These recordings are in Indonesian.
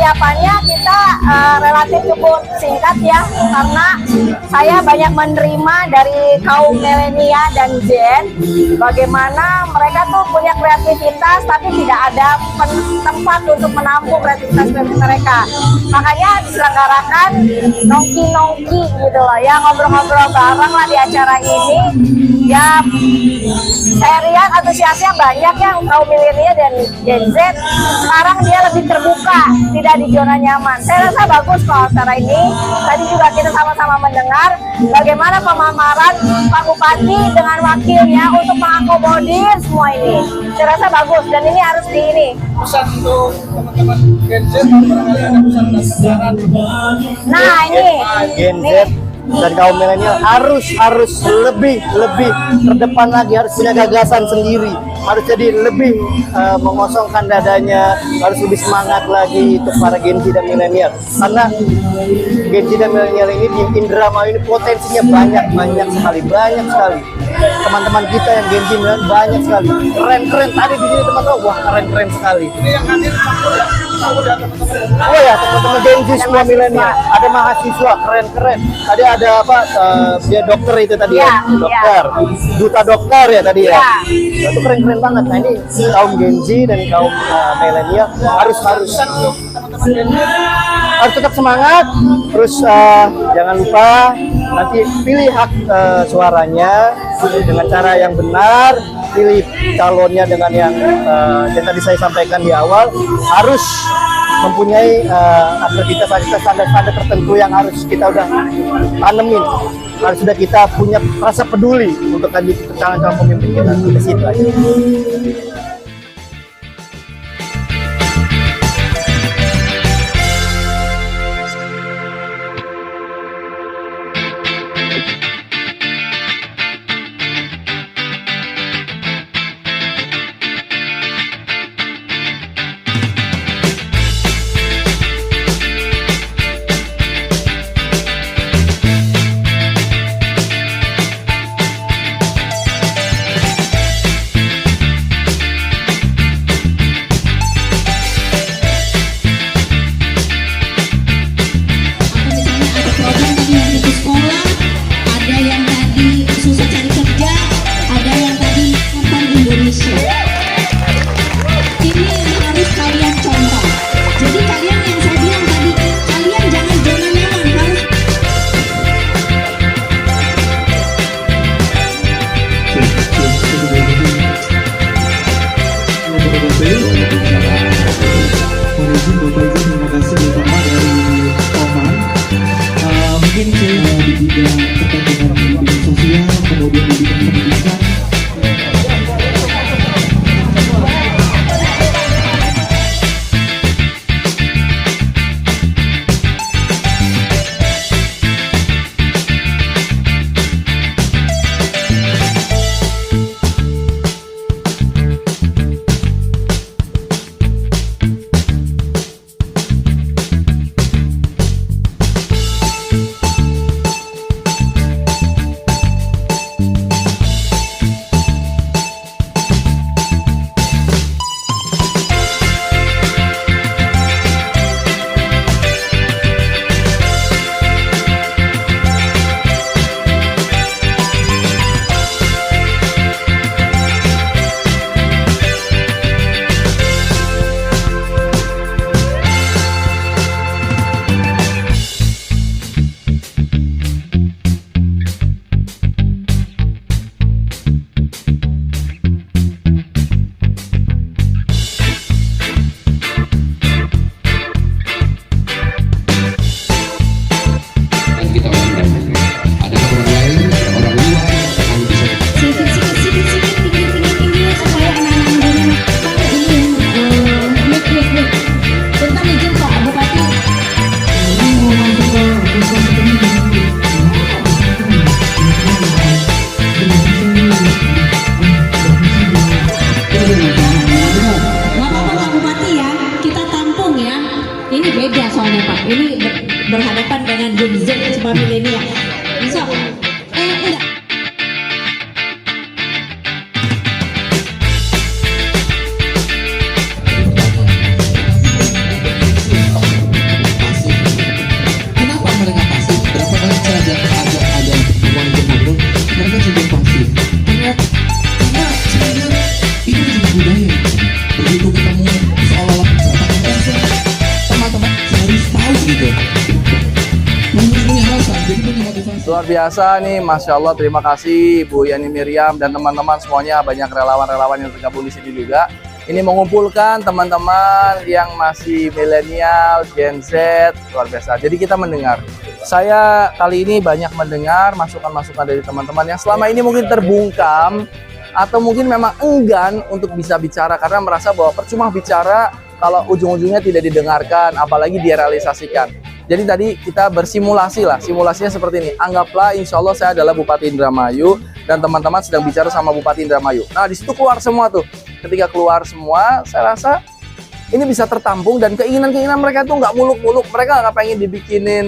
persiapannya kita relatif cukup singkat ya, karena saya banyak menerima dari kaum milenial dan Gen bagaimana mereka tuh punya kreativitas tapi tidak ada tempat untuk menampung kreativitas mereka. Makanya diselenggarakan nongki-nongki gitu loh ya, ngobrol-ngobrol bareng lah di acara ini. Ya saya lihat antusiasnya banyak ya kaum milenial dan Gen Z. Sekarang dia lebih terbuka, tidak di zona nyaman. Saya rasa bagus kalau acara ini. Tadi juga kita sama-sama mendengar bagaimana pemaparan Pak Bupati dengan wakilnya untuk mengakomodir semua ini. Saya rasa bagus dan ini harus di ini. Pesan untuk teman-teman Gen Z, barangkali ada pesan dan saran. Nah ini Gen Z dan kaum milenial harus lebih terdepan lagi, harus punya gagasan sendiri, harus jadi lebih mengosongkan dadanya, harus lebih semangat lagi untuk para Gen Z dan milenial. Karena Gen Z dan milenial ini di Indramayu ini potensinya banyak sekali. Teman-teman kita yang Gen Z milenial banyak sekali, keren tadi di sini teman-teman, wah keren sekali. Ini yang hadir udah teman-teman. Oh ya, teman-teman Gen Z semua milenial, ada mahasiswa keren. Tadi ada apa? Dia dokter itu tadi ya, dokter, duta dokter ya tadi ya. Itu keren banget. Nah ini kaum Gen Z dan kaum milenial harus tetap semangat. Terus jangan lupa nanti pilih hak suaranya dengan cara yang benar, pilih calonnya dengan yang tadi saya sampaikan di awal, harus mempunyai aktivitas standar tertentu yang harus kita udah tanemin, harus sudah kita punya rasa peduli untuk calon pemimpin kita. Ke situ aja. berhadapan dengan Gen Z sama milenial. Bisa? Enggak. Luar biasa nih, Masya Allah. Terima kasih Bu Yani Miriam dan teman-teman semuanya. Banyak relawan-relawan yang tergabung di sini juga. Ini mengumpulkan teman-teman yang masih milenial, Gen Z, luar biasa. Jadi kita mendengar. Saya kali ini banyak mendengar masukan-masukan dari teman-teman yang selama ini mungkin terbungkam atau mungkin memang enggan untuk bisa bicara karena merasa bahwa percuma bicara kalau ujung-ujungnya tidak didengarkan, apalagi direalisasikan. Jadi tadi kita bersimulasi lah, simulasinya seperti ini. Anggaplah insya Allah saya adalah Bupati Indramayu dan teman-teman sedang bicara sama Bupati Indramayu. Nah di situ keluar semua tuh. Ketika keluar semua, saya rasa ini bisa tertampung dan keinginan-keinginan mereka tuh nggak muluk-muluk. Mereka nggak pengen dibikinin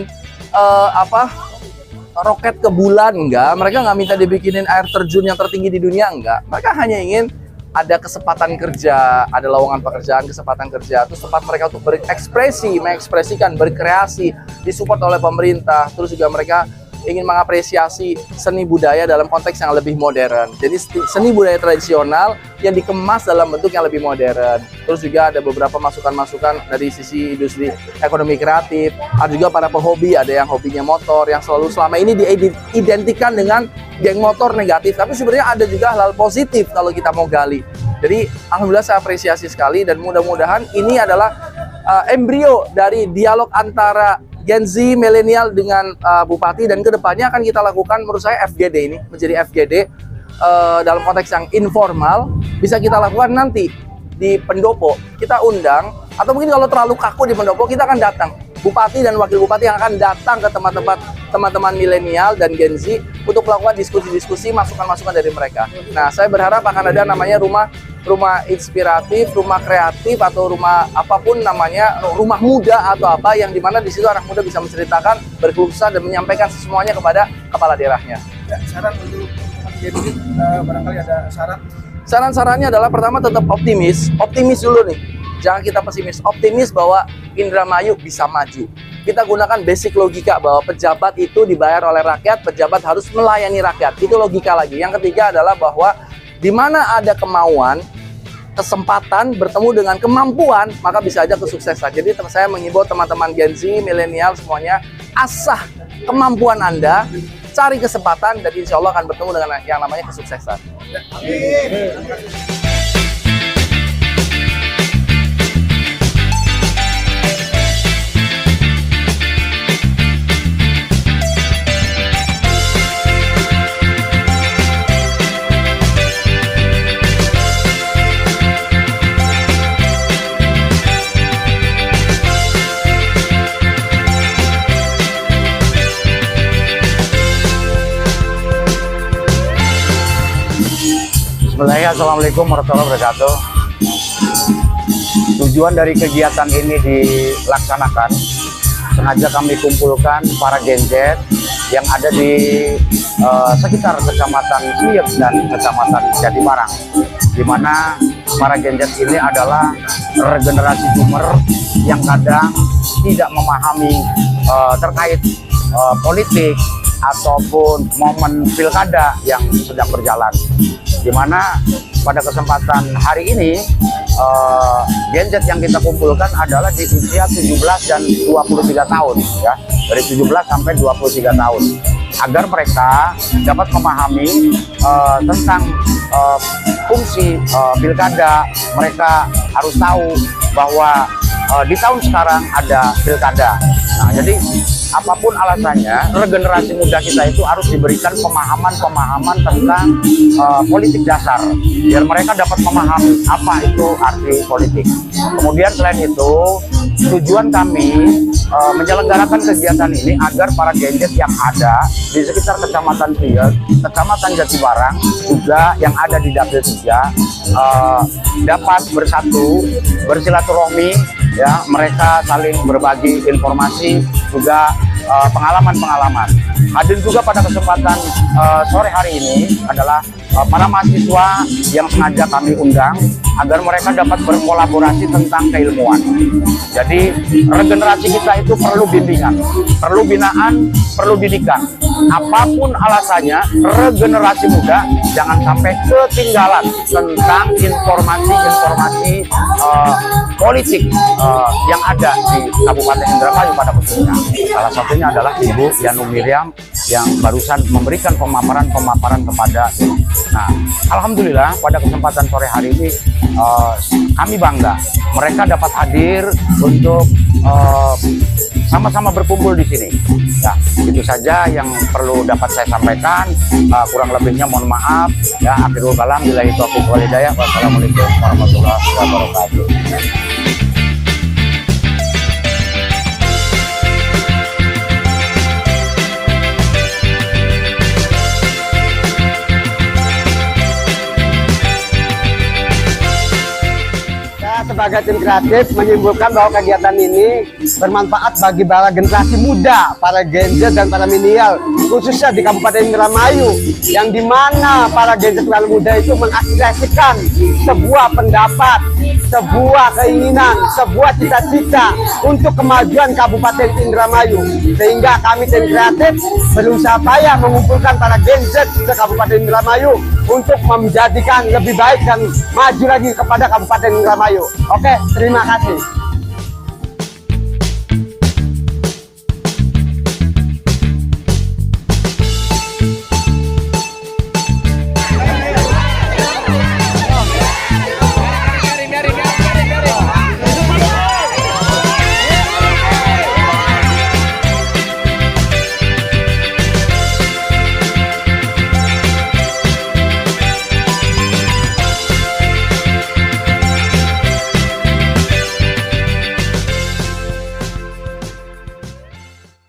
roket ke bulan, enggak. Mereka nggak minta dibikinin air terjun yang tertinggi di dunia, enggak. Mereka hanya ingin ada kesempatan kerja, ada lowongan pekerjaan, kesempatan kerja, terus tempat mereka untuk berekspresi, mengekspresikan, berkreasi, disupport oleh pemerintah. Terus juga mereka ingin mengapresiasi seni budaya dalam konteks yang lebih modern. Jadi seni budaya tradisional yang dikemas dalam bentuk yang lebih modern. Terus juga ada beberapa masukan-masukan dari sisi industri ekonomi kreatif. Ada juga para pehobi, ada yang hobinya motor, yang selalu selama ini diidentikan dengan geng motor negatif. Tapi sebenarnya ada juga hal positif kalau kita mau gali. Jadi alhamdulillah saya apresiasi sekali dan mudah-mudahan ini adalah embrio dari dialog antara Gen Z, milenial dengan Bupati, dan kedepannya akan kita lakukan menurut saya FGD ini menjadi FGD dalam konteks yang informal, bisa kita lakukan nanti di pendopo, kita undang, atau mungkin kalau terlalu kaku di pendopo kita akan datang, Bupati dan Wakil Bupati yang akan datang ke tempat-tempat teman-teman milenial dan Gen Z untuk melakukan diskusi-diskusi, masukan-masukan dari mereka. Nah saya berharap akan ada namanya rumah inspiratif, rumah kreatif, atau rumah apapun namanya, rumah muda atau apa, yang dimana di situ anak muda bisa menceritakan, berkeluh kesah dan menyampaikan semuanya kepada kepala daerahnya. Ya, saran untuk Gen Z, barangkali ada saran. Saran-sarannya adalah pertama tetap optimis dulu nih, jangan kita pesimis, optimis bahwa Indramayu bisa maju. Kita gunakan basic logika bahwa pejabat itu dibayar oleh rakyat, pejabat harus melayani rakyat, itu logika lagi. Yang ketiga adalah bahwa di mana ada kemauan, kesempatan bertemu dengan kemampuan, maka bisa aja kesuksesan. Jadi saya mengimbau teman-teman Gen Z, milenial semuanya, asah kemampuan Anda, cari kesempatan, dan insya Allah akan bertemu dengan yang namanya kesuksesan. Assalamualaikum warahmatullahi wabarakatuh. Tujuan dari kegiatan ini dilaksanakan, sengaja kami kumpulkan para Gen Z yang ada di sekitar Kecamatan Siep dan Kecamatan Jatibarang, di mana para Gen Z ini adalah regenerasi boomer yang kadang tidak memahami terkait politik ataupun momen pilkada yang sedang berjalan, di mana pada kesempatan hari ini Gen Z yang kita kumpulkan adalah di usia 17 dan 23 tahun ya, dari 17 sampai 23 tahun, agar mereka dapat memahami tentang fungsi pilkada. Mereka harus tahu bahwa di tahun sekarang ada pilkada. Nah, jadi apapun alasannya, regenerasi muda kita itu harus diberikan pemahaman tentang politik dasar, biar mereka dapat memahami apa itu arti politik. Kemudian selain itu, tujuan kami menyelenggarakan kegiatan ini agar para Gen Z yang ada di sekitar Kecamatan Siep, Kecamatan Jatibarang, juga yang ada di Dapil 3 dapat bersatu, bersilaturahmi, ya, mereka saling berbagi informasi, juga pengalaman-pengalaman. Hadir juga pada kesempatan sore hari ini adalah para mahasiswa yang sengaja kami undang agar mereka dapat berkolaborasi tentang keilmuan. Jadi regenerasi kita itu perlu bimbingan, perlu binaan, perlu didikan. apapun alasannya, regenerasi muda jangan sampai ketinggalan tentang informasi-informasi politik yang ada di Kabupaten Indramayu pada khususnya. Salah satunya adalah Ibu Yanung Miriam yang barusan memberikan pemaparan kepada. Nah, alhamdulillah pada kesempatan sore hari ini kami bangga mereka dapat hadir untuk sama-sama berkumpul di sini. Ya, itu saja yang perlu dapat saya sampaikan. Kurang lebihnya mohon maaf. Ya, akhirul kalam, billahi taufiq wal hidayah. Wassalamualaikum warahmatullahi wabarakatuh. Sebagai tim kreatif menyimpulkan bahwa kegiatan ini bermanfaat bagi para generasi muda, para Gen Z dan para milenial, khususnya di Kabupaten Indramayu, yang dimana para Gen Z dan muda itu mengaspirasikan sebuah pendapat, sebuah keinginan, sebuah cita-cita untuk kemajuan Kabupaten Indramayu. Sehingga kami tim kreatif berusaha payah mengumpulkan para Gen Z di Kabupaten Indramayu untuk menjadikan lebih baik dan maju lagi kepada Kabupaten Indramayu. Oke, terima kasih.